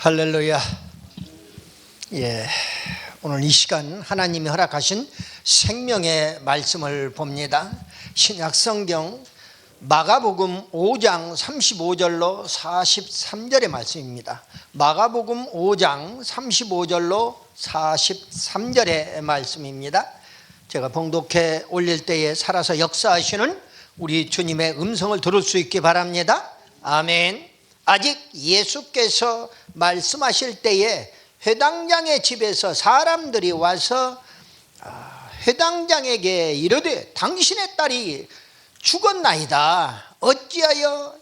할렐루야. 오늘 이 시간 하나님이 허락하신 생명의 말씀을 봅니다. 신약 성경 마가복음 5장 35절로 43절의 말씀입니다. 마가복음 5장 35절로 43절의 말씀입니다. 제가 봉독해 올릴 때에 살아서 역사하시는 우리 주님의 음성을 들을 수 있기 바랍니다. 아멘. 아직 예수께서 말씀하실 때에 회당장의 집에서 사람들이 와서 회당장에게 이르되 당신의 딸이 죽었나이다. 어찌하여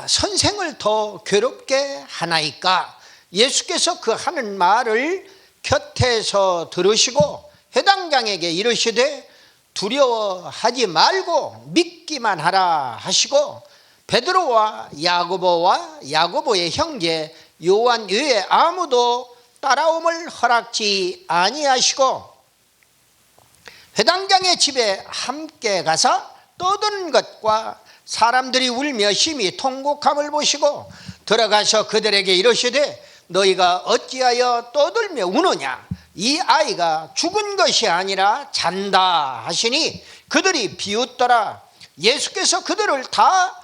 선생을 더 괴롭게 하나이까? 예수께서 그 하는 말을 곁에서 들으시고 회당장에게 이르시되 두려워하지 말고 믿기만 하라 하시고 베드로와 야고보의 형제 요한 외에 아무도 따라옴을 허락지 아니하시고 회당장의 집에 함께 가서 떠드는 것과 사람들이 울며 심히 통곡함을 보시고 들어가서 그들에게 이르시되 너희가 어찌하여 떠들며 우느냐? 이 아이가 죽은 것이 아니라 잔다 하시니 그들이 비웃더라. 예수께서 그들을 다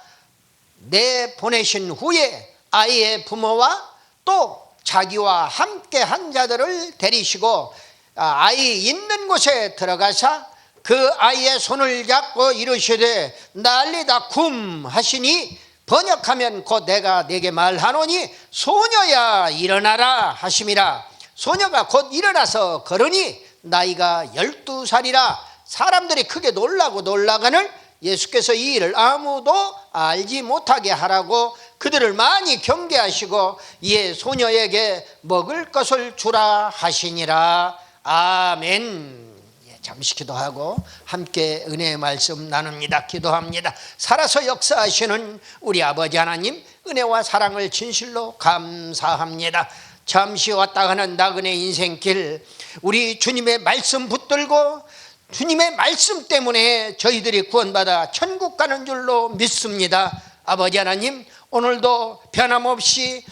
내보내신 후에 아이의 부모와 또 자기와 함께 한 자들을 데리시고 아이 있는 곳에 들어가사 그 아이의 손을 잡고 이르시되 난리다 쿰 하시니 번역하면 곧 내가 네게 말하노니 소녀야 일어나라 하심이라. 소녀가 곧 일어나서 걸으니 나이가 12살이라. 사람들이 크게 놀라거늘 예수께서 이 일을 아무도 알지 못하게 하라고 그들을 많이 경계하시고 이에 소녀에게 먹을 것을 주라 하시니라. 아멘. 잠시 기도하고 함께 은혜의 말씀 나눕니다. 기도합니다. 살아서 역사하시는 우리 아버지 하나님, 은혜와 사랑을 진실로 감사합니다. 잠시 왔다 가는 나그네 인생길, 우리 주님의 말씀 붙들고 주님의 말씀 때문에 저희들이 구원받아 천국 가는 줄로 믿습니다. 아버지 하나님, 오늘도 변함없이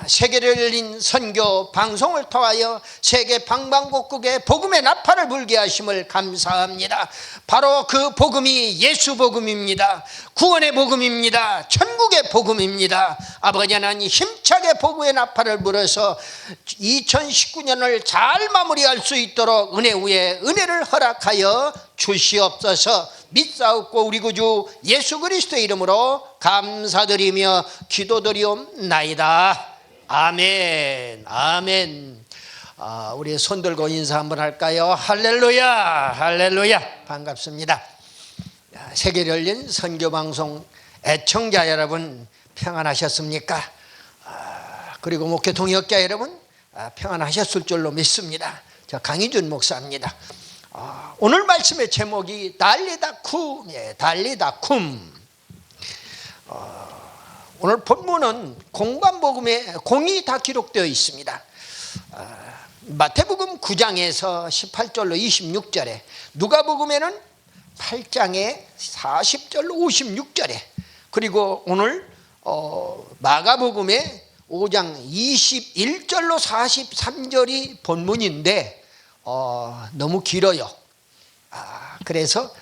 세계를 열린 선교 방송을 통하여 세계 방방곡곡에 복음의 나팔을 불게 하심을 감사합니다. 바로 그 복음이 예수 복음입니다. 구원의 복음입니다. 천국의 복음입니다. 아버지 하나님, 힘차게 복음의 나팔을 불어서 2019년을 잘 마무리할 수 있도록 은혜 위에 은혜를 허락하여 주시옵소서. 믿사옵고 우리 구주 예수 그리스도의 이름으로 감사드리며 기도드리옵나이다. 아멘. 아멘. 우리 손 들고 인사 한번 할까요? 할렐루야. 할렐루야. 반갑습니다. 세계를 열린 선교방송 애청자 여러분, 평안하셨습니까? 그리고 목회 동역자 여러분, 평안하셨을 줄로 믿습니다. 저 강희준 목사입니다. 오늘 말씀의 제목이 달리다 쿰. 달리다 쿰. 오늘 본문은 공관복음에 공이 다 기록되어 있습니다. 마태복음 9장에서 18절로 26절에, 누가복음에는 8장에 40절로 56절에, 그리고 오늘 마가복음에 5장 21절로 43절이 본문인데 너무 길어요. 그래서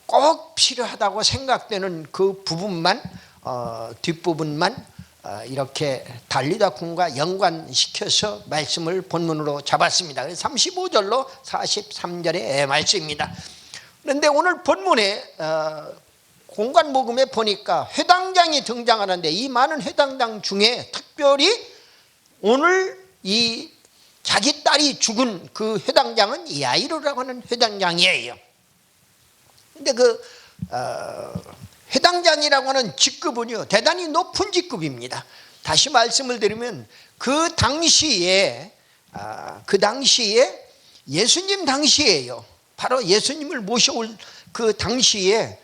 꼭 필요하다고 생각되는 그 부분만, 뒷부분만 이렇게 달리다 쿰과 연관시켜서 말씀을 본문으로 잡았습니다. 그래서 35절로 43절의 말씀입니다. 그런데 오늘 본문에 공관복음에 보니까 회당장이 등장하는데, 이 많은 회당장 중에 특별히 오늘 이 자기 딸이 죽은 그 회당장은 야이로라고 하는 회당장이에요. 근데 그 회당장이라고 하는 직급은요, 대단히 높은 직급입니다. 다시 말씀을 드리면 그 당시에 예수님 당시에요. 바로 예수님을 모셔올 그 당시에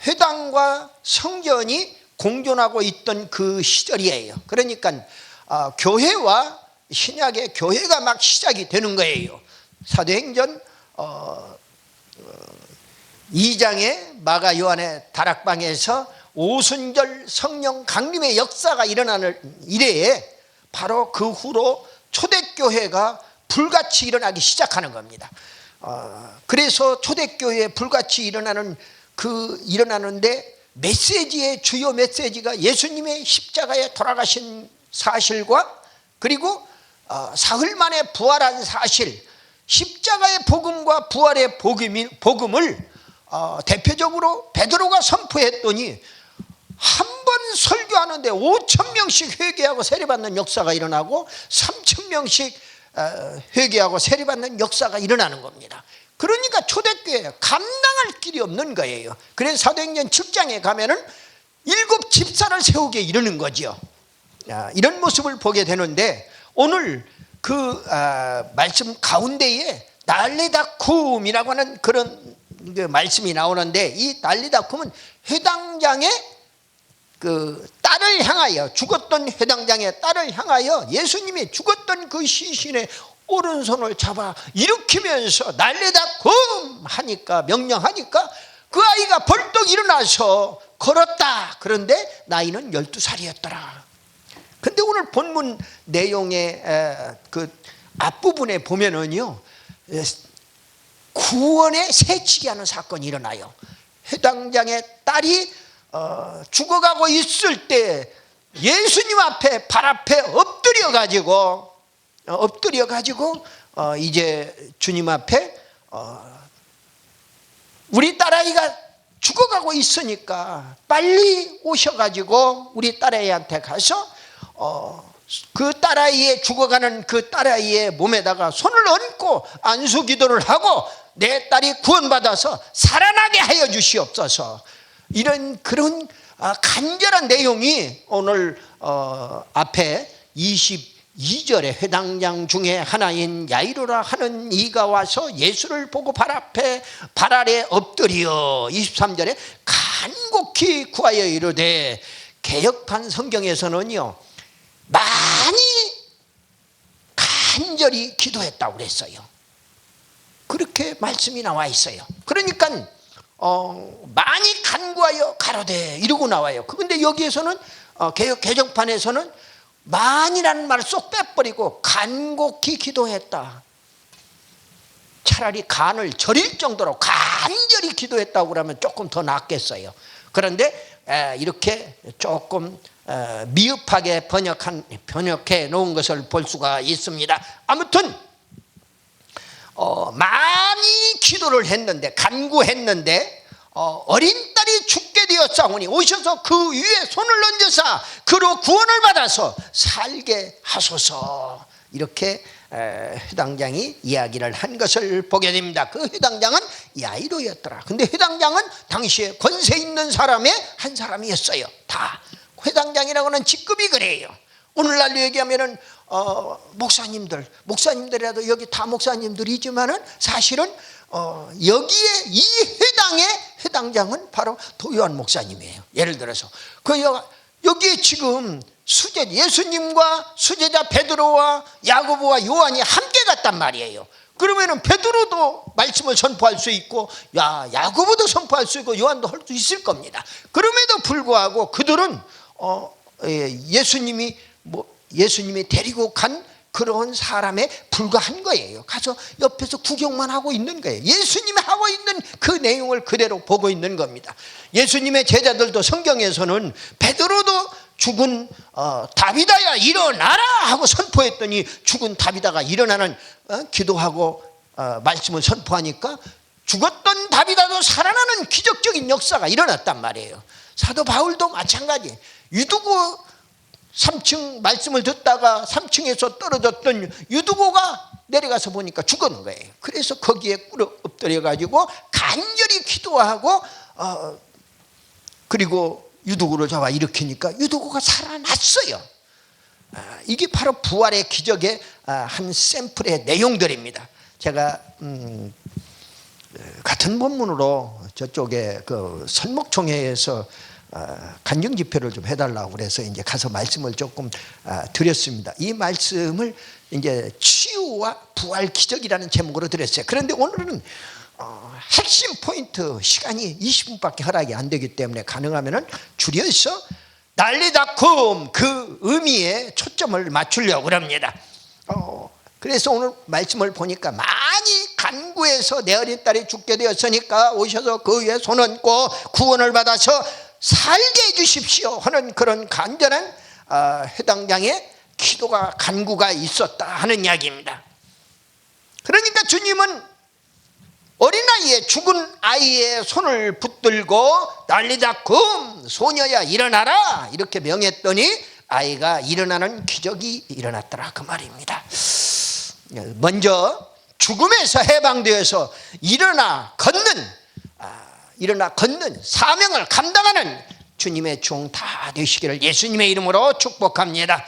회당과 성전이 공존하고 있던 그 시절이에요. 그러니까 교회와 신약의 교회가 막 시작이 되는 거예요. 사도행전 2장의 마가 요한의 다락방에서 오순절 성령 강림의 역사가 일어나는 이래에 바로 그 후로 초대교회가 불같이 일어나기 시작하는 겁니다. 그래서 초대교회에 불같이 일어나는데 메시지의 주요 메시지가 예수님의 십자가에 돌아가신 사실과 그리고 사흘 만에 부활한 사실, 십자가의 복음과 부활의 복음을 대표적으로 베드로가 선포했더니 한 번 설교하는데 5,000명씩 회개하고 세례받는 역사가 일어나고 3,000명씩 회개하고 세례받는 역사가 일어나는 겁니다. 그러니까 초대교회 감당할 길이 없는 거예요. 그래서 사도행전 7장에 가면은 7 집사를 세우게 이르는 거죠. 이런 모습을 보게 되는데 오늘 그 말씀 가운데에 달리다쿰이라고 하는 그런 그 말씀이 나오는데, 이 달리다쿰은 회당장의 그 딸을 향하여, 죽었던 회당장의 딸을 향하여 예수님이 죽었던 그 시신의 오른손을 잡아 일으키면서 달리다쿰 하니까, 명령하니까 그 아이가 벌떡 일어나서 걸었다. 그런데 나이는 12살이었더라. 근데 오늘 본문 내용의 그 앞부분에 보면은요, 구원에 새치기 하는 사건이 일어나요. 회당장의 딸이 죽어가고 있을 때 예수님 앞에, 발 앞에 엎드려 가지고 이제 주님 앞에 우리 딸아이가 죽어가고 있으니까 빨리 오셔가지고 우리 딸아이한테 가서 그 딸아이의 죽어가는 그 딸아이의 몸에다가 손을 얹고 안수 기도를 하고 내 딸이 구원받아서 살아나게 하여 주시옵소서. 이런 그런 간절한 내용이 오늘 앞에 22절에 회당장 중에 하나인 야이로라 하는 이가 와서 예수를 보고 발 아래 엎드려 23절에 간곡히 구하여 이르되, 개역판 성경에서는요 많이 간절히 기도했다고 그랬어요. 그렇게 말씀이 나와 있어요. 그러니까 많이 간구하여 가로되 이러고 나와요. 그런데 여기에서는 개정판에서는 많이라는 말을 쏙 빼버리고 간곡히 기도했다. 차라리 간을 저릴 정도로 간절히 기도했다고 그러면 조금 더 낫겠어요. 그런데 이렇게 조금 미흡하게 번역해 놓은 것을 볼 수가 있습니다. 아무튼 많이 기도를 했는데, 간구했는데 어린 딸이 죽게 되었사오니 오셔서 그 위에 손을 얹으사 그로 구원을 받아서 살게 하소서. 이렇게 회당장이 이야기를 한 것을 보게 됩니다. 그 회당장은 야이로였더라. 근데 회당장은 당시에 권세 있는 사람의 한 사람이었어요. 다 회당장이라고 하는 직급이 그래요. 오늘날로 얘기하면은 목사님들이라도 여기 다 목사님들이지만은 사실은 여기에 이 회당의 회당장은 바로 도요한 목사님이에요. 예를 들어서 여기에 지금 예수님과 수제자 베드로와 야고보와 요한이 함께 갔단 말이에요. 그러면은 베드로도 말씀을 선포할 수 있고 야고보도 선포할 수 있고 요한도 할 수 있을 겁니다. 그럼에도 불구하고 그들은 예수님이 데리고 간 그런 사람에 불과한 거예요. 가서 옆에서 구경만 하고 있는 거예요. 예수님이 하고 있는 그 내용을 그대로 보고 있는 겁니다. 예수님의 제자들도 성경에서는 베드로도 죽은 다비다야 일어나라 하고 선포했더니 죽은 다비다가 일어나는 기도하고 말씀을 선포하니까 죽었던 다비다도 살아나는 기적적인 역사가 일어났단 말이에요. 사도 바울도 마찬가지. 유두고 3층 말씀을 듣다가 3층에서 떨어졌던 유두고가 내려가서 보니까 죽은 거예요. 그래서 거기에 꿇어 엎드려 가지고 간절히 기도하고 그리고 유두고를 잡아 일으키니까 유두고가 살아났어요. 이게 바로 부활의 기적의 한 샘플의 내용들입니다. 제가 같은 본문으로 저쪽에 그 선목총회에서 간증 집회를 좀 해달라고 그래서 이제 가서 말씀을 조금 드렸습니다. 이 말씀을 이제 치유와 부활 기적이라는 제목으로 드렸어요. 그런데 오늘은 핵심 포인트 시간이 20분밖에 허락이 안 되기 때문에 가능하면은 줄여서 난리다쿰 그 의미에 초점을 맞추려고 합니다. 그래서 오늘 말씀을 보니까 많이 간구해서 내 어린 딸이 죽게 되었으니까 오셔서 그 위에 손 얹고 구원을 받아서 살게 해주십시오 하는 그런 간절한 회당장의 기도가 간구가 있었다 하는 이야기입니다. 그러니까 주님은 어린아이의 죽은 아이의 손을 붙들고 난리다쿰 소녀야 일어나라 이렇게 명했더니 아이가 일어나는 기적이 일어났더라 그 말입니다. 먼저 죽음에서 해방되어서 일어나 걷는 사명을 감당하는 주님의 종 다 되시기를 예수님의 이름으로 축복합니다.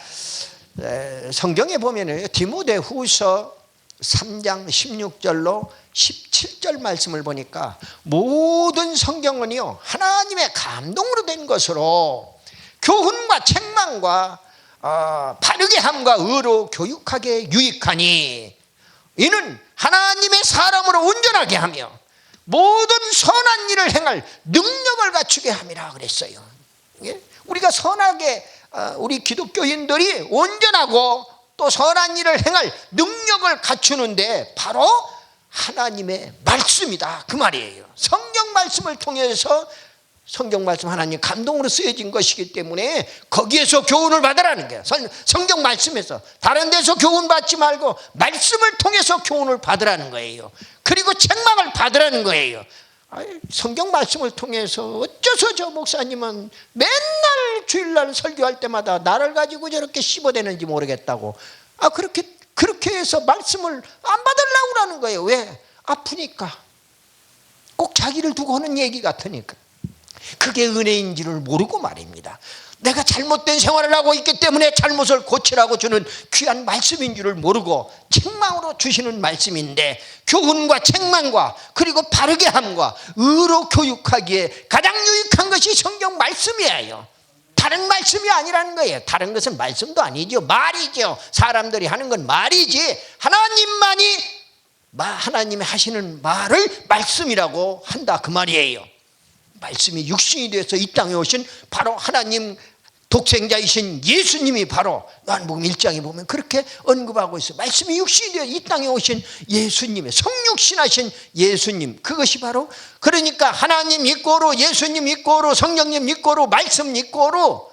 성경에 보면 디모데후서 3장 16절로 17절 말씀을 보니까 모든 성경은요 하나님의 감동으로 된 것으로 교훈과 책망과 바르게 함과 의로 교육하게 유익하니 이는 하나님의 사람으로 온전하게 하며 모든 선한 일을 행할 능력을 갖추게 함이라 그랬어요. 우리가 선하게 우리 기독교인들이 온전하고 또 선한 일을 행할 능력을 갖추는데 바로 하나님의 말씀이다 그 말이에요. 성경 말씀을 통해서 성경 말씀 하나님 감동으로 쓰여진 것이기 때문에 거기에서 교훈을 받으라는 거예요. 성경 말씀에서 다른 데서 교훈 받지 말고 말씀을 통해서 교훈을 받으라는 거예요. 그리고 책망을 받으라는 거예요. 성경 말씀을 통해서 어째서 저 목사님은 맨날 주일날 설교할 때마다 나를 가지고 저렇게 씹어대는지 모르겠다고 그렇게 해서 말씀을 안 받으려고 하는 거예요. 왜? 아프니까. 꼭 자기를 두고 하는 얘기 같으니까. 그게 은혜인지를 모르고 말입니다. 내가 잘못된 생활을 하고 있기 때문에 잘못을 고치라고 주는 귀한 말씀인 줄을 모르고 책망으로 주시는 말씀인데 교훈과 책망과 그리고 바르게 함과 의로 교육하기에 가장 유익한 것이 성경 말씀이에요. 다른 말씀이 아니라는 거예요. 다른 것은 말씀도 아니죠. 말이죠. 사람들이 하는 건 말이지 하나님이 하시는 말을 말씀이라고 한다 그 말이에요. 말씀이 육신이 되어서 이 땅에 오신 바로 하나님 독생자이신 예수님이 바로 요한복음 1장에 보면 그렇게 언급하고 있어요. 말씀이 육신이 되어 이 땅에 오신 예수님의 성육신하신 예수님 그것이 바로 그러니까 하나님 있고로 예수님 있고로 성령님 있고로 말씀 있고로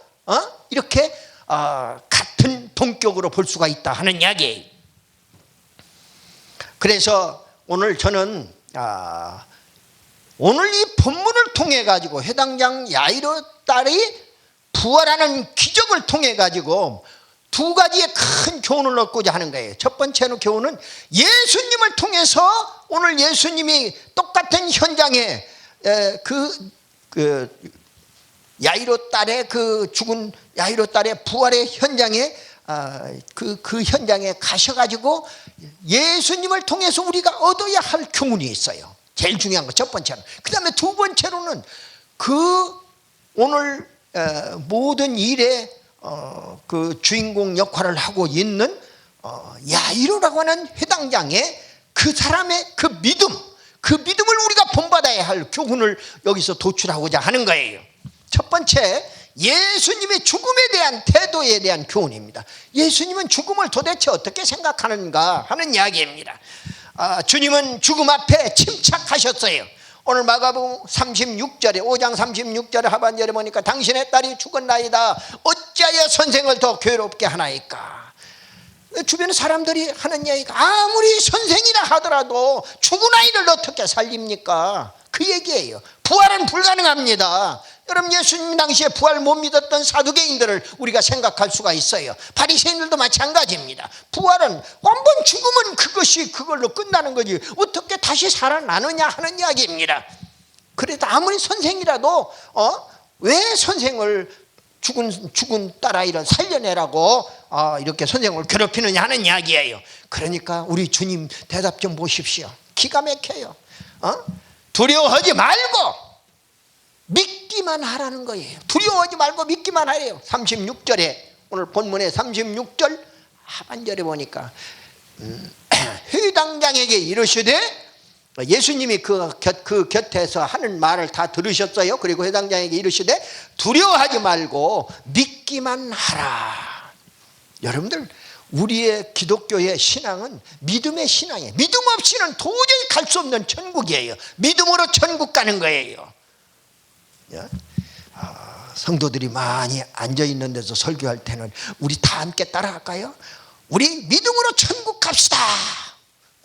이렇게 같은 동격으로 볼 수가 있다 하는 이야기예요. 그래서 오늘 저는 오늘 이 본문을 통해 가지고 회당장 야이로 딸이 부활하는 기적을 통해 가지고 두 가지의 큰 교훈을 얻고자 하는 거예요. 첫 번째는 교훈은 예수님을 통해서 오늘 예수님이 똑같은 현장에 그 야이로 딸의 그 죽은 야이로 딸의 부활의 현장에 그 현장에 가셔가지고 예수님을 통해서 우리가 얻어야 할 교훈이 있어요. 제일 중요한 거 첫 번째는. 그 다음에 두 번째로는 오늘 모든 일에 그 주인공 역할을 하고 있는 야이로라고 하는 회당장의 그 사람의 그 믿음을 우리가 본받아야 할 교훈을 여기서 도출하고자 하는 거예요. 첫 번째, 예수님의 죽음에 대한 태도에 대한 교훈입니다. 예수님은 죽음을 도대체 어떻게 생각하는가 하는 이야기입니다. 주님은 죽음 앞에 침착하셨어요. 오늘 마가복음 36절에 5장 36절에 하반절에 보니까 당신의 딸이 죽었나이다 어찌하여 선생을 더 괴롭게 하나이까. 주변에 사람들이 하는 이야기가 아무리 선생이라 하더라도 죽은 아이를 어떻게 살립니까? 그 얘기예요. 부활은 불가능합니다. 여러분 예수님 당시에 부활 못 믿었던 사두개인들을 우리가 생각할 수가 있어요. 바리새인들도 마찬가지입니다. 부활은 한번 죽으면 그걸로 끝나는 거지 어떻게 다시 살아나느냐 하는 이야기입니다. 그래도 아무리 선생이라도 왜 선생을 죽은 딸아이를 살려내라고 이렇게 선생을 괴롭히느냐 하는 이야기예요. 그러니까 우리 주님 대답 좀 보십시오. 기가 막혀요. 두려워하지 말고 믿기만 하라는 거예요. 두려워하지 말고 믿기만 하래요. 36절에 오늘 본문의 36절 하반절에 보니까 회당장에게 이르시되 예수님이 그 곁에서 하는 말을 다 들으셨어요. 그리고 회당장에게 이르시되 두려워하지 말고 믿기만 하라. 여러분들, 우리의 기독교의 신앙은 믿음의 신앙이에요. 믿음 없이는 도저히 갈 수 없는 천국이에요. 믿음으로 천국 가는 거예요. 성도들이 많이 앉아있는 데서 설교할 때는 우리 다 함께 따라갈까요? 우리 믿음으로 천국 갑시다.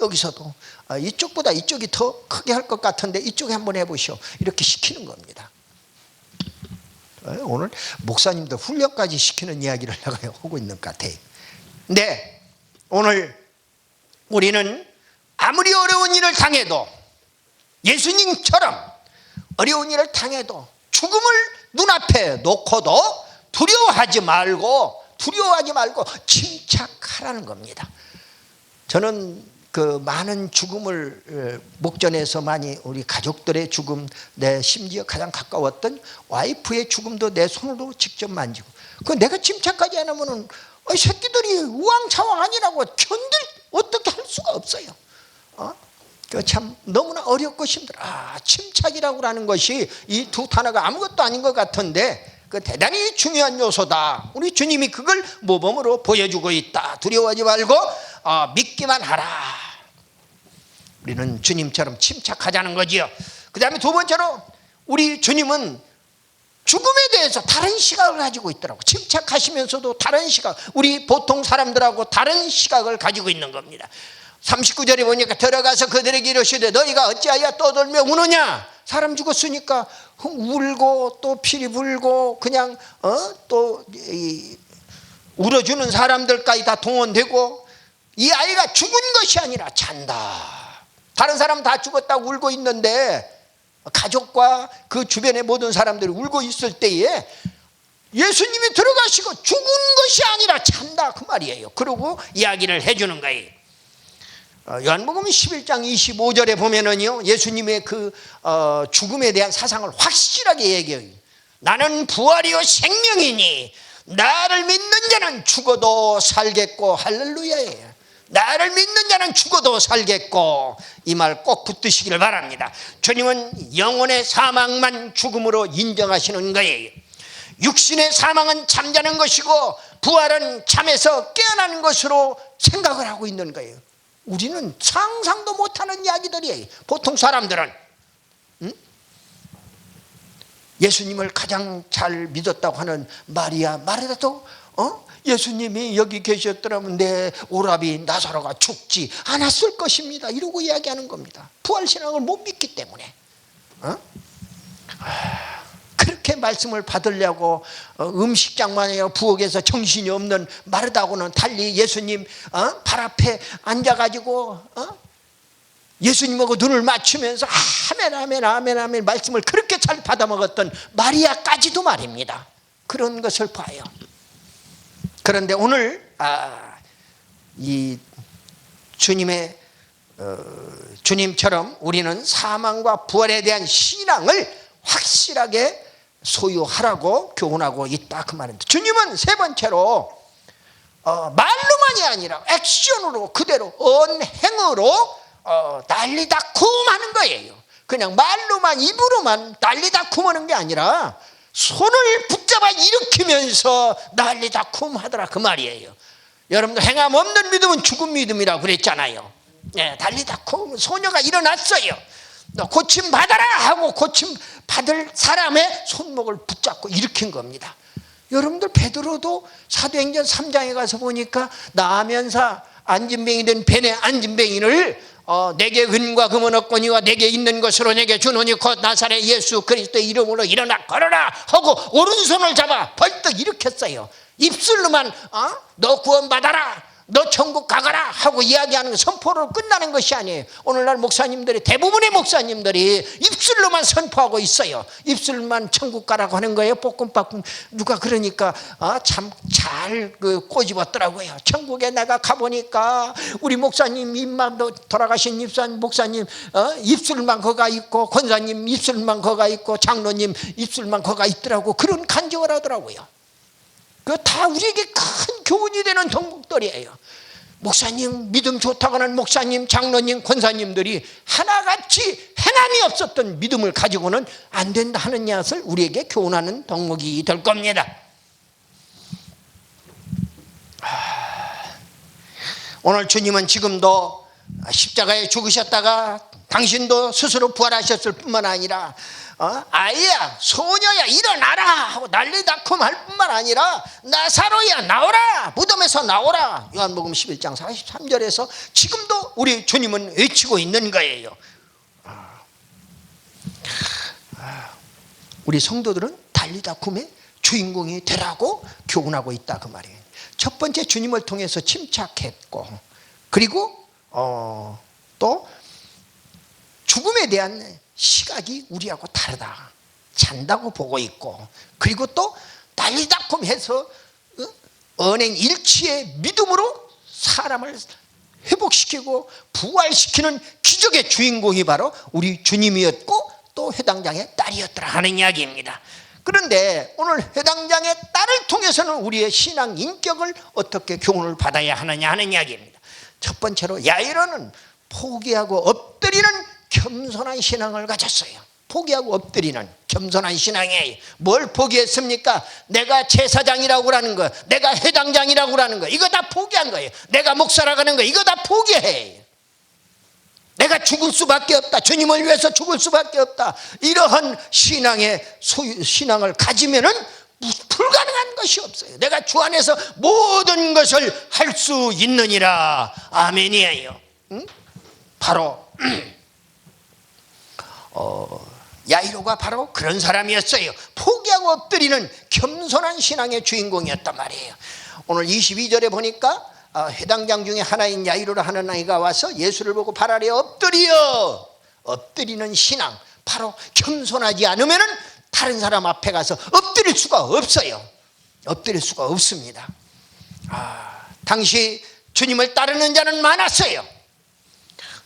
여기서도 이쪽보다 이쪽이 더 크게 할 것 같은데 이쪽에 한번 해보시오. 이렇게 시키는 겁니다. 오늘 목사님도 훈련까지 시키는 이야기를 내가 하고 있는 것 같아요. 네, 오늘 우리는 아무리 어려운 일을 당해도, 예수님처럼 어려운 일을 당해도 죽음을 눈앞에 놓고도 두려워하지 말고 침착하라는 겁니다. 저는 그 많은 죽음을 목전에서 많이, 우리 가족들의 죽음, 내 심지어 가장 가까웠던 와이프의 죽음도 내 손으로 직접 만지고, 그 내가 침착하지 않으면은 새끼들이 우왕차왕 아니라고 어떻게 할 수가 없어요. 그 참 너무나 어렵고 힘들어. 침착이라고 하는 것이 이 두 단어가 아무것도 아닌 것 같은데 그 대단히 중요한 요소다. 우리 주님이 그걸 모범으로 보여주고 있다. 두려워하지 말고 믿기만 하라. 우리는 주님처럼 침착하자는 거지요. 그 다음에 두 번째로, 우리 주님은 죽음에 대해서 다른 시각을 가지고 있더라고. 침착하시면서도 다른 시각, 우리 보통 사람들하고 다른 시각을 가지고 있는 겁니다. 39절에 보니까 들어가서 그들에게 이르시되 너희가 어찌하여 떠들며 우느냐. 사람 죽었으니까 울고 또 피리 불고 그냥 또 울어주는 사람들까지 다 동원되고, 이 아이가 죽은 것이 아니라 잔다. 다른 사람 다 죽었다고 울고 있는데 가족과 그 주변의 모든 사람들이 울고 있을 때에 예수님이 들어가시고 죽은 것이 아니라 잔다, 그 말이에요. 그러고 이야기를 해주는 거예요. 요한복음 11장 25절에 보면은요, 예수님의 그 죽음에 대한 사상을 확실하게 얘기해요. 나는 부활이요 생명이니 나를 믿는 자는 죽어도 살겠고. 할렐루야예요. 나를 믿는 자는 죽어도 살겠고. 이 말 꼭 붙드시기를 바랍니다. 주님은 영혼의 사망만 죽음으로 인정하시는 거예요. 육신의 사망은 잠자는 것이고 부활은 잠에서 깨어나는 것으로 생각을 하고 있는 거예요. 우리는 상상도 못하는 이야기들이에요. 보통 사람들은 예수님을 가장 잘 믿었다고 하는 마리아도 예수님이 여기 계셨더라면 내 오라비 나사로가 죽지 않았을 것입니다, 이러고 이야기하는 겁니다. 부활신앙을 못 믿기 때문에. 그렇게 말씀을 받으려고 음식장만에 부엌에서 정신이 없는 마르다고는 달리 예수님 발 앞에 앉아가지고 예수님하고 눈을 맞추면서 아멘 아멘 아멘 아멘 말씀을 그렇게 잘 받아먹었던 마리아까지도 말입니다. 그런 것을 봐요. 그런데 오늘 이 주님처럼 우리는 사망과 부활에 대한 신앙을 확실하게 소유하라고 교훈하고 있다, 그 말입니다. 주님은 세 번째로 말로만이 아니라 액션으로, 그대로 언행으로 난리다쿰 하는 거예요. 그냥 말로만, 입으로만 난리다쿰 하는 게 아니라 손을 붙잡아 일으키면서 난리다쿰 하더라, 그 말이에요. 여러분들 행함 없는 믿음은 죽은 믿음이라고 그랬잖아요. 난리다쿰. 소녀가 일어났어요. 너 고침 받아라 하고 고침 받을 사람의 손목을 붙잡고 일으킨 겁니다. 여러분들 베드로도 사도행전 3장에 가서 보니까 나아면서 안진뱅이 된 벤의 안진뱅이를 내게 은과 금은 없거니와 내게 있는 것으로 내게 주노니 곧 나사렛 예수 그리스도의 이름으로 일어나 걸어라 하고 오른손을 잡아 벌떡 일으켰어요. 입술로만 너 구원받아라, 너 천국 가거라 하고 이야기하는 선포로 끝나는 것이 아니에요. 오늘날 목사님들이, 대부분의 목사님들이 입술로만 선포하고 있어요. 입술만 천국 가라고 하는 거예요. 볶음밥금 누가 그러니까 참 잘 꼬집었더라고요. 천국에 내가 가보니까 우리 목사님 입만도 돌아가신 목사님 입술만 거가 있고, 권사님 입술만 거가 있고, 장로님 입술만 거가 있더라고. 그런 간증을 하더라고요. 그 다 우리에게 큰 교훈이 되는 덕목들이에요. 목사님, 믿음 좋다고 하는 목사님, 장로님, 권사님들이 하나같이 행함이 없었던 믿음을 가지고는 안 된다 하는 것을 우리에게 교훈하는 덕목이 될 겁니다. 오늘 주님은 지금도 십자가에 죽으셨다가 당신도 스스로 부활하셨을 뿐만 아니라 아이야, 소녀야, 일어나라 하고 난리다툼 할 뿐만 아니라 나사로야, 나오라, 무덤에서 나오라, 요한복음 11장 43절에서 지금도 우리 주님은 외치고 있는 거예요. 우리 성도들은 난리다툼의 주인공이 되라고 교훈하고 있다 그 말이에요. 첫 번째, 주님을 통해서 침착했고, 그리고 또 죽음에 대한 시각이 우리하고 다르다, 잔다고 보고 있고, 그리고 또 난리다툼해서 언행 일치의 믿음으로 사람을 회복시키고 부활시키는 기적의 주인공이 바로 우리 주님이었고 또 회당장의 딸이었더라 하는 이야기입니다. 그런데 오늘 회당장의 딸을 통해서는 우리의 신앙 인격을 어떻게 교훈을 받아야 하느냐 하는 이야기입니다. 첫 번째로 야이로는 포기하고 엎드리는 겸손한 신앙을 가졌어요. 포기하고 엎드리는 겸손한 신앙이에요. 뭘 포기했습니까? 내가 제사장이라고 하는 거, 내가 회당장이라고 하는 거, 이거 다 포기한 거예요. 내가 목사라고 하는 거, 이거 다 포기해. 내가 죽을 수밖에 없다, 주님을 위해서 죽을 수밖에 없다, 이러한 신앙을 가지면은 불가능한 것이 없어요. 내가 주 안에서 모든 것을 할 수 있느니라. 아멘이에요. 바로 야이로가 바로 그런 사람이었어요. 포기하고 엎드리는 겸손한 신앙의 주인공이었단 말이에요. 오늘 22절에 보니까 회당장 중에 하나인 야이로라 하는 아이가 와서 예수를 보고 발 아래에 엎드리는 신앙, 바로 겸손하지 않으면은 다른 사람 앞에 가서 엎드릴 수가 없어요. 엎드릴 수가 없습니다. 당시 주님을 따르는 자는 많았어요.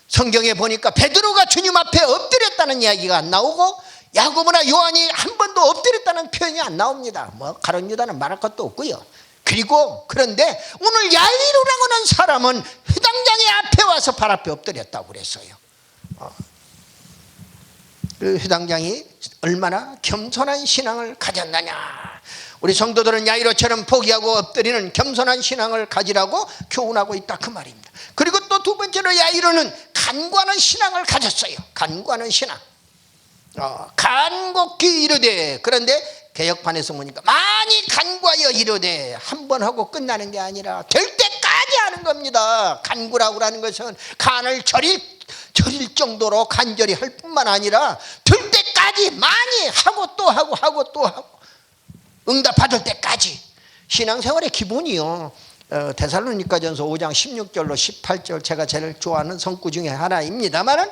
성경에 보니까 베드로가 주님 앞에 엎드렸다는 이야기가 안 나오고, 야고보나 요한이 한 번도 엎드렸다는 표현이 안 나옵니다. 가룟 유다는 말할 것도 없고요. 그런데 오늘 야이로라고 하는 사람은 회당장의 앞에 와서 발 앞에 엎드렸다고 그랬어요. 그 회당장이 얼마나 겸손한 신앙을 가졌느냐. 우리 성도들은 야이로처럼 포기하고 엎드리는 겸손한 신앙을 가지라고 교훈하고 있다 그 말입니다. 그리고 또 두 번째로 야이로는 간구하는 신앙을 가졌어요. 간구하는 신앙. 간곡히 이르되, 그런데 개역판에서 보니까 많이 간구하여 이르되, 한 번 하고 끝나는 게 아니라 될 때까지 하는 겁니다. 간구라고 하는 것은 간을 저릴 정도로 간절히 할 뿐만 아니라 될 때까지 많이 하고 또 하고 응답받을 때까지. 신앙생활의 기본이요. 데살로니가전서 5장 16절로 18절, 제가 제일 좋아하는 성구 중에 하나입니다만은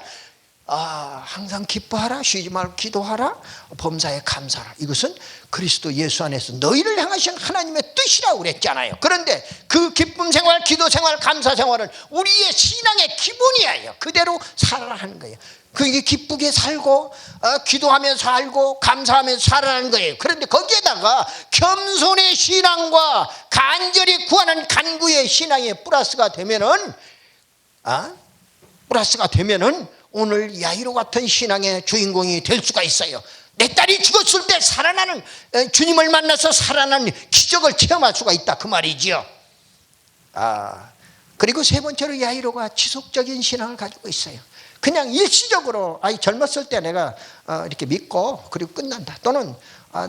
항상 기뻐하라, 쉬지 말고 기도하라, 범사에 감사하라. 이것은 그리스도 예수 안에서 너희를 향하신 하나님의 뜻이라고 그랬잖아요. 그런데 그 기쁨 생활, 기도 생활, 감사 생활은 우리의 신앙의 기본이에요. 그대로 살아라는 거예요. 그게 기쁘게 살고 기도하면서 살고 감사하면서 살아라는 거예요. 그런데 거기에다가 겸손의 신앙과 간절히 구하는 간구의 신앙이 플러스가 되면은 오늘 야이로 같은 신앙의 주인공이 될 수가 있어요. 내 딸이 죽었을 때 살아나는, 주님을 만나서 살아나는 기적을 체험할 수가 있다 그 말이지요. 그리고 세 번째로 야이로가 지속적인 신앙을 가지고 있어요. 그냥 일시적으로 젊었을 때 내가 이렇게 믿고 그리고 끝난다, 또는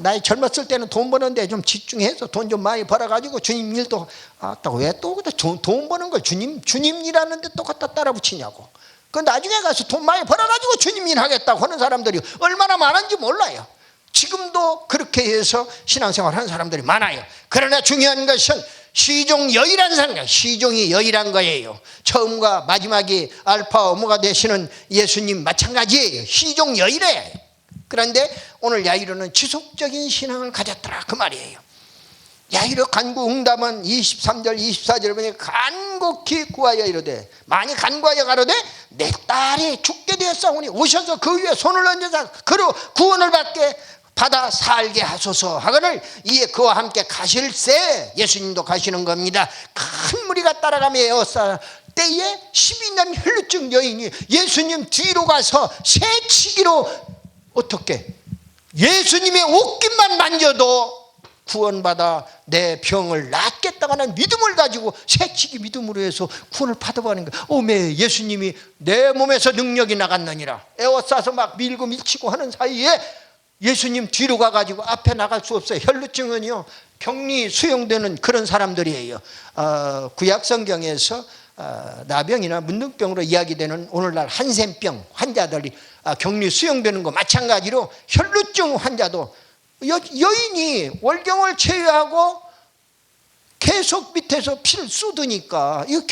나이 젊었을 때는 돈 버는데 좀 집중해서 돈 좀 많이 벌어가지고 주님 일도 왜 또 돈 버는 걸 주님 일하는데 또 갖다 따라 붙이냐고. 그 나중에 가서 돈 많이 벌어가지고 주님 일 하겠다고 하는 사람들이 얼마나 많은지 몰라요. 지금도 그렇게 해서 신앙생활 하는 사람들이 많아요. 그러나 중요한 것은 시종여일한 사람, 시종이 여일한 거예요. 처음과 마지막이 알파 오메가 되시는 예수님 마찬가지예요. 시종여일해. 그런데 오늘 야이로는 지속적인 신앙을 가졌더라 그 말이에요. 야이로 간구 응답은 23절 24절 보니 간곡히 구하여 이르되, 많이 간구하여 가로되 내 딸이 죽게 되었사오니 오셔서 그 위에 손을 얹어서 그로 구원을 받게 받아 살게 하소서 하거늘 이에 그와 함께 가실새 예수님도 가시는 겁니다. 큰 무리가 따라가며 에워싸 때에 12년 혈루증 여인이 예수님 뒤로 가서 새치기로 어떻게 예수님의 옷깃만 만져도 구원받아 내 병을 낫겠다고 하는 믿음을 가지고 새치기 믿음으로 해서 구원을 받아가는 거예요. 오메 예수님이 내 몸에서 능력이 나갔느니라. 에워싸서 막 밀고 밀치고 하는 사이에 예수님 뒤로 가가지고 앞에 나갈 수 없어요. 혈루증은요 격리 수용되는 그런 사람들이에요. 구약 성경에서 나병이나 문둥병으로 이야기되는 오늘날 한센병 환자들이 격리 수용되는 거 마찬가지로 혈루증 환자도 여인이 월경을 제외하고 계속 밑에서 피를 쏟으니까 이거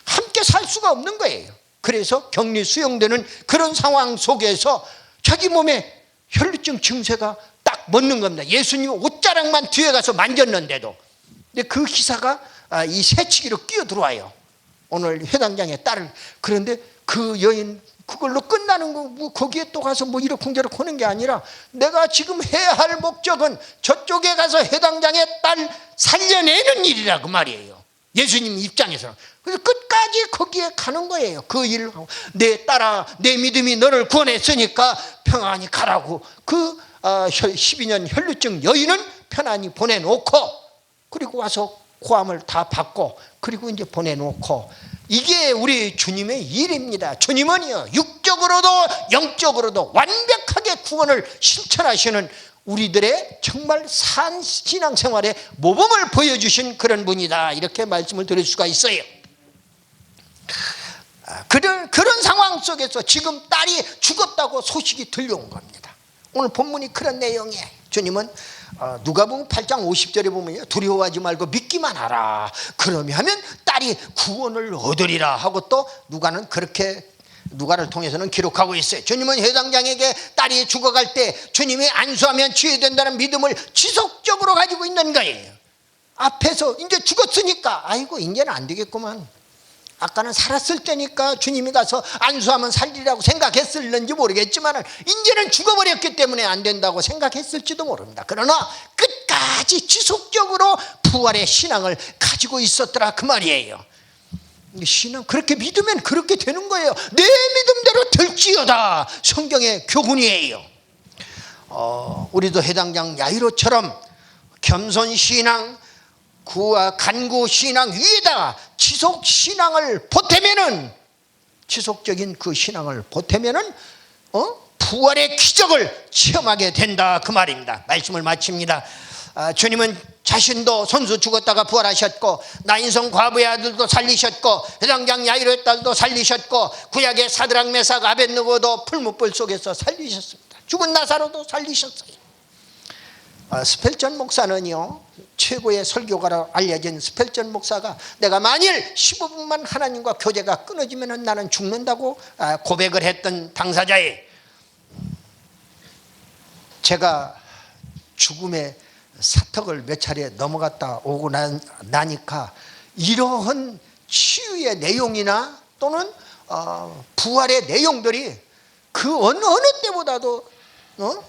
함께 살 수가 없는 거예요. 그래서 격리 수용되는 그런 상황 속에서 자기 몸에 혈루증 증세가 딱 멎는 겁니다. 예수님 옷자락만 뒤에 가서 만졌는데도. 근데 그 기사가 이 새치기로 끼어들어와요. 오늘 회당장에 딸을. 그런데 그 여인 그걸로 끝나는 거, 뭐 거기에 또 가서 뭐 이러쿵저러쿵 하는 게 아니라 내가 지금 해야 할 목적은 저쪽에 가서 회당장의 딸 살려내는 일이라 그 말이에요. 예수님 입장에서는. 그래서 끝까지 거기에 가는 거예요. 그 일을 하고 내 딸아 내 믿음이 너를 구원했으니까 평안히 가라고 그 12년 혈루증 여인은 편안히 보내놓고 그리고 와서 고함을 다 받고 그리고 이제 보내놓고 이게 우리 주님의 일입니다. 주님은요 육적으로도 영적으로도 완벽하게 구원을 실천하시는 우리들의 정말 산 신앙생활의 모범을 보여주신 그런 분이다 이렇게 말씀을 드릴 수가 있어요. 그런 상황 속에서 지금 딸이 죽었다고 소식이 들려온 겁니다. 오늘 본문이 그런 내용이에요. 주님은 누가복음 8장 50절에 보면요 두려워하지 말고 믿기만 하라 그러면 딸이 구원을 얻으리라 하고 또 누가를 통해서는 기록하고 있어요. 주님은 회당장에게 딸이 죽어갈 때 주님이 안수하면 치유된다는 믿음을 지속적으로 가지고 있는 거예요. 앞에서 이제 죽었으니까 아이고 이제는 안 되겠구만. 아까는 살았을 때니까 주님이 가서 안수하면 살리라고 생각했을는지 모르겠지만 이제는 죽어버렸기 때문에 안 된다고 생각했을지도 모릅니다. 그러나 끝까지 지속적으로 부활의 신앙을 가지고 있었더라 그 말이에요. 신앙 그렇게 믿으면 그렇게 되는 거예요. 내 믿음대로 될지어다 성경의 교훈이에요. 우리도 해당장 야이로처럼 겸손신앙 간구신앙 위에다가 지속신앙을 보태면은 지속적인 그 신앙을 보태면은 부활의 기적을 체험하게 된다 그 말입니다. 말씀을 마칩니다. 주님은 자신도 손수 죽었다가 부활하셨고 나인성 과부의 아들도 살리셨고 회당장 야이로의 딸도 살리셨고 구약의 사드락 메삭 아벳느고도 풀무불 속에서 살리셨습니다. 죽은 나사로도 살리셨어요. 스펠전 목사는요 최고의 설교가로 알려진 스펠전 목사가 내가 만일 15분만 하나님과 교제가 끊어지면 나는 죽는다고 고백을 했던 당사자예요. 제가 죽음의 사턱을 몇 차례 넘어갔다 오고 나니까 이러한 치유의 내용이나 또는 부활의 내용들이 그 어느 때보다도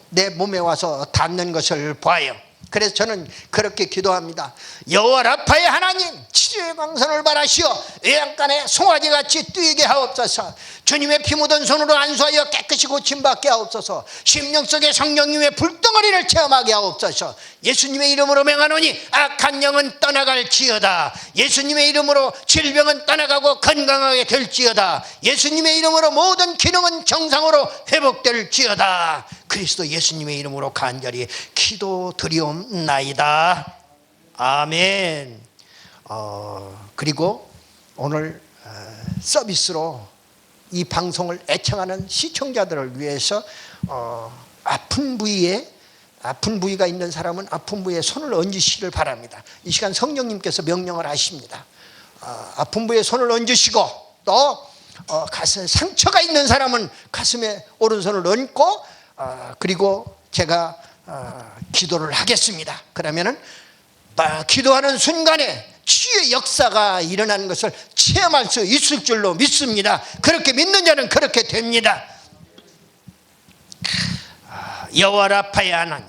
내 몸에 와서 닿는 것을 봐요. 그래서 저는 그렇게 기도합니다. 여호와 라파의 하나님 치료의 광선을 발하시어 외양간에 송아지같이 뛰게 하옵소서. 주님의 피 묻은 손으로 안수하여 깨끗이 고침받게 하옵소서. 심령 속에 성령님의 불덩어리를 체험하게 하옵소서. 예수님의 이름으로 명하노니 악한 영은 떠나갈지어다. 예수님의 이름으로 질병은 떠나가고 건강하게 될지어다. 예수님의 이름으로 모든 기능은 정상으로 회복될지어다. 그리스도 예수님의 이름으로 간절히 기도드리옵나이다. 아멘. 그리고 오늘 서비스로 이 방송을 애청하는 시청자들을 위해서 아픈 부위가 있는 사람은 아픈 부위에 손을 얹으시기를 바랍니다. 이 시간 성령님께서 명령을 하십니다. 아픈 부위에 손을 얹으시고 또 가슴에 상처가 있는 사람은 가슴에 오른손을 얹고 그리고 제가 기도를 하겠습니다. 그러면은 기도하는 순간에 치유의 역사가 일어나는 것을 체험할 수 있을 줄로 믿습니다. 그렇게 믿는 자는 그렇게 됩니다. 여호와 라파의 하나님,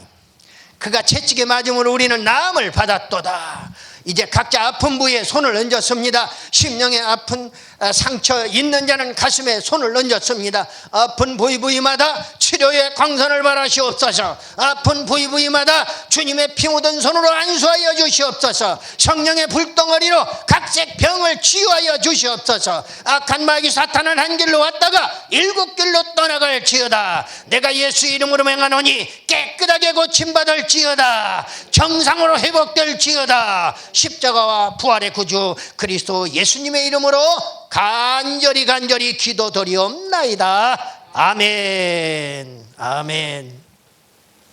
그가 채찍에 맞음으로 우리는 나음을 받았도다. 이제 각자 아픈 부위에 손을 얹었습니다. 심령에 아픈 상처 있는 자는 가슴에 손을 얹었습니다. 아픈 부위마다 치료의 광선을 바라시옵소서. 아픈 부위마다 주님의 피 묻은 손으로 안수하여 주시옵소서. 성령의 불덩어리로 각색 병을 치유하여 주시옵소서. 악한 마귀 사탄은 한 길로 왔다가 7길로 떠나갈지어다. 내가 예수 이름으로 맹하노니 깨끗하게 고침받을지어다. 정상으로 회복될지어다. 십자가와 부활의 구주 그리스도 예수님의 이름으로 간절히 기도드리옵나이다. 아멘. 아멘.